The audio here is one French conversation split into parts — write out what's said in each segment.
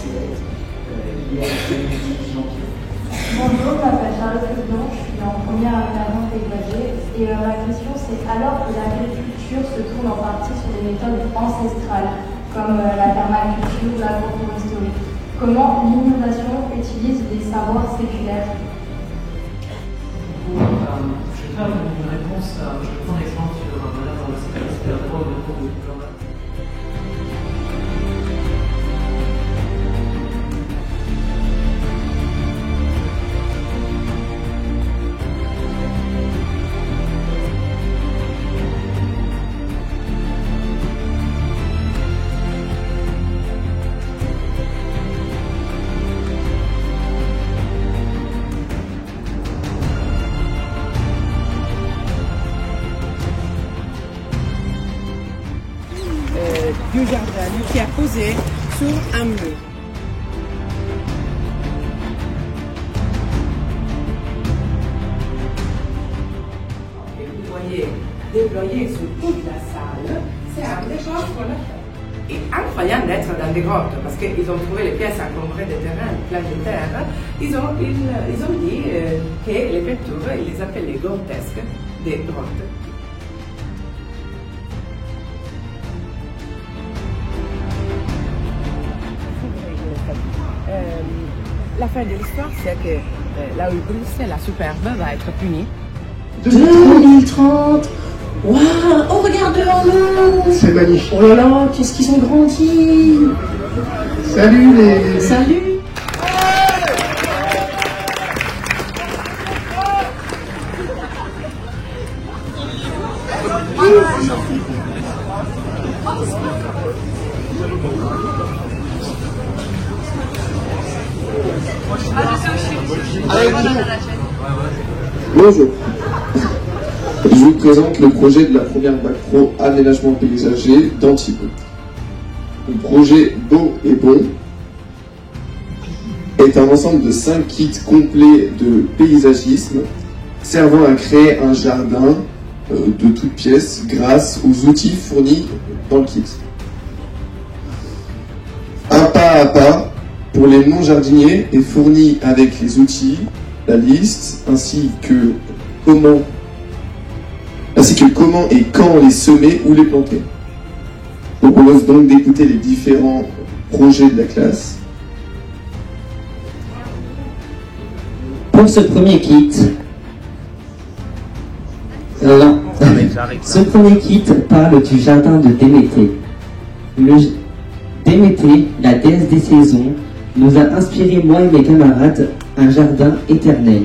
il y a une division qui est. Bonjour, je m'appelle Charlotte Leblanc, je suis en première aménagement paysagé et ma question c'est alors que l'agriculture se tourne en partie sur des méthodes ancestrales comme la permaculture ou l'agroforesterie, comment l'innovation utilise les savoirs séculaires? Je vais faire une réponse, je vais prendre l'exemple sur dans le secteur de droit de cours de diplôme. Du jardin qui a posé sur un mur. Et vous voyez déployer sur toute la salle, c'est un décor qu'on a fait. Et incroyable d'être dans des grottes parce qu'ils ont trouvé les pièces encombrées de terrain, plein de terre. Ils ont dit que les peintures, ils les appelaient grotesques des grottes. La fin de l'histoire, c'est que la Bruxelles, la superbe, va être punie. 2030. Waouh, oh regarde devant nous. C'est magnifique. Oh là là, qu'est-ce qu'ils ont grandi. Salut les... Salut. Bonjour. Je vous présente le projet de la première bac pro aménagement paysager d'Antibes. Le projet Beau et Bon est un ensemble de 5 kits complets de paysagisme servant à créer un jardin de toutes pièces grâce aux outils fournis dans le kit. Un pas à pas pour les non-jardiniers est fourni avec les outils, la liste, ainsi que comment et quand les semer ou les planter. On propose donc d'écouter les différents projets de la classe. Pour ce premier kit, ce premier kit parle du jardin de Déméter. Déméter, la déesse des saisons, nous a inspiré, moi et mes camarades, un jardin éternel,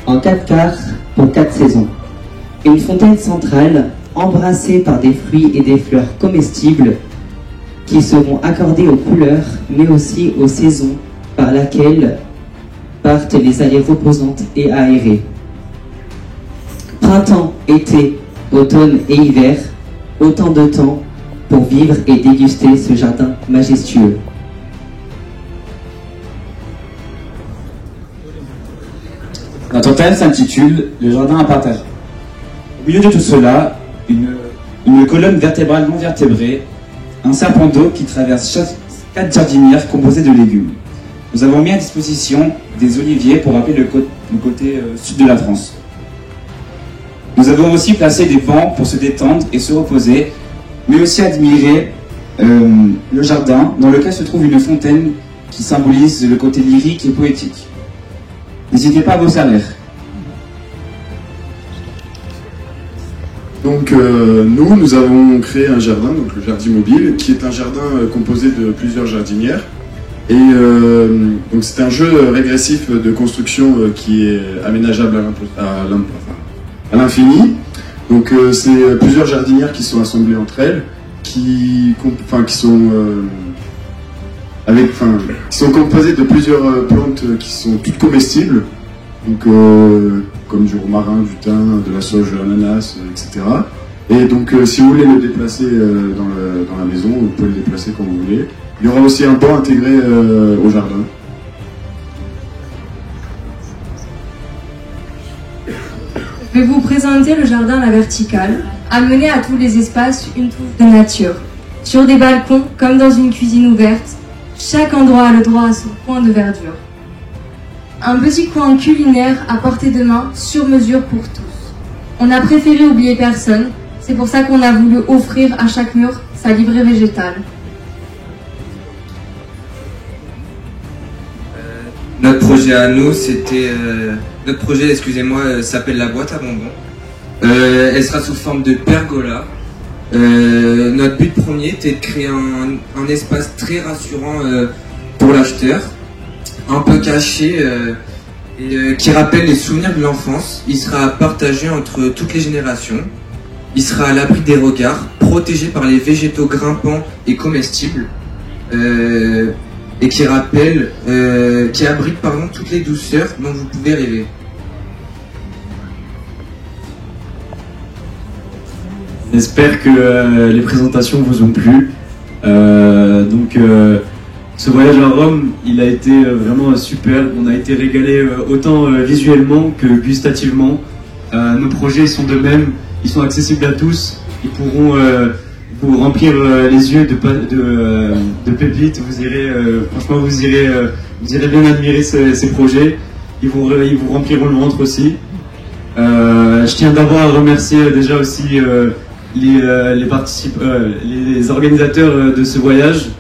en 4 quarts pour 4 saisons. Une fontaine centrale, embrassée par des fruits et des fleurs comestibles, qui seront accordés aux couleurs, mais aussi aux saisons par laquelle partent les allées reposantes et aérées. Printemps, été, automne et hiver, autant de temps pour vivre et déguster ce jardin majestueux. Notre thème s'intitule « Le jardin à partager ». Au milieu de tout cela, une colonne vertébrale non vertébrée, un serpent d'eau qui traverse 4 jardinières composées de légumes. Nous avons mis à disposition des oliviers pour rappeler le côté sud de la France. Nous avons aussi placé des bancs pour se détendre et se reposer, mais aussi admirer le jardin dans lequel se trouve une fontaine qui symbolise le côté lyrique et poétique. N'hésitez pas à vous servir. Donc nous avons créé un jardin, donc le jardin mobile, qui est un jardin composé de plusieurs jardinières. Et donc c'est un jeu régressif de construction qui est aménageable à l'infini. Donc c'est plusieurs jardinières qui sont assemblées entre elles, qui sont composées de plusieurs plantes qui sont toutes comestibles. Donc comme du romarin, du thym, de la sauge, de l'ananas, etc. Et donc si vous voulez le déplacer dans la maison, vous pouvez le déplacer quand vous voulez. Il y aura aussi un banc intégré au jardin. Je vais vous présenter le jardin à la verticale, amener à tous les espaces une touche de nature. Sur des balcons, comme dans une cuisine ouverte, Chaque endroit a le droit à son coin de verdure. Un petit coin culinaire à portée de main, sur mesure pour tous. On a préféré oublier personne, c'est pour ça qu'on a voulu offrir à chaque mur sa livrée végétale. Notre projet à nous, s'appelle la boîte à bonbons. Elle sera sous forme de pergola. Notre but premier était de créer un espace très rassurant pour l'acheteur, un peu caché et qui rappelle les souvenirs de l'enfance. Il sera partagé entre toutes les générations. Il sera à l'abri des regards, protégé par les végétaux grimpants et comestibles, et qui abrite toutes les douceurs dont vous pouvez rêver. J'espère que les présentations vous ont plu. Ce voyage à Rome, il a été vraiment super. On a été régalé autant visuellement que gustativement. Nos projets sont de même, ils sont accessibles à tous. Ils pourront vous remplir les yeux de pépites. Vous irez, franchement, vous irez bien admirer ces projets. Ils vous rempliront le ventre aussi. Je tiens d'abord à remercier déjà aussi les organisateurs de ce voyage,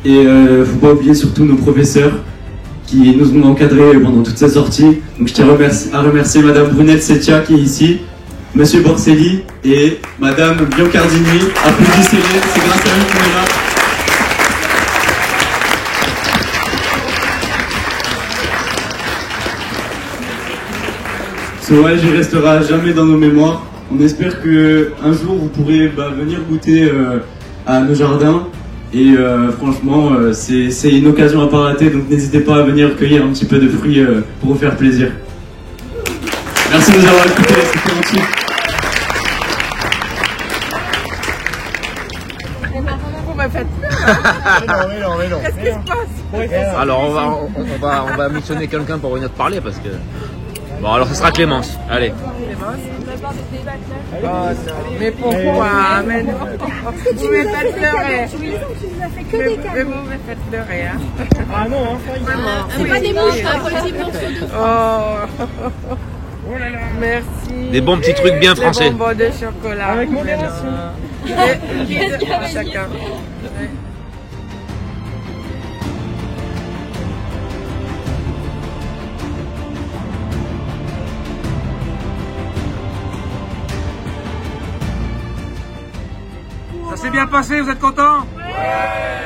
et faut pas oublier surtout nos professeurs qui nous ont encadrés pendant toute cette sortie. Donc je tiens à remercier Madame Brunette Setia qui est ici, Monsieur Borselli et Madame Biancardini. Applaudissez-les, c'est grâce à eux qu'on est là. Ce voyage il restera jamais dans nos mémoires. On espère qu'un jour vous pourrez venir goûter à nos jardins, et franchement c'est une occasion à pas rater, donc n'hésitez pas à venir cueillir un petit peu de fruits pour vous faire plaisir. Merci de nous avoir écoutés, c'était gentil. Vous me faites peur. Qu'est-ce qui se passe? Alors on va missionner quelqu'un pour venir te parler parce que... Bon alors ce sera Clémence, allez. Oh non, mais pourquoi? Mais non. Vous me faites pleurer. Mais vous me faites pleurer, hein. Ah non, hein, c'est pas des mouches, hein, politique Oh. Oh là là. Merci. Des bons petits trucs bien français. Des bonbons de chocolat. Avec modération. Chacun. Ça s'est bien passé, vous êtes contents? Ouais.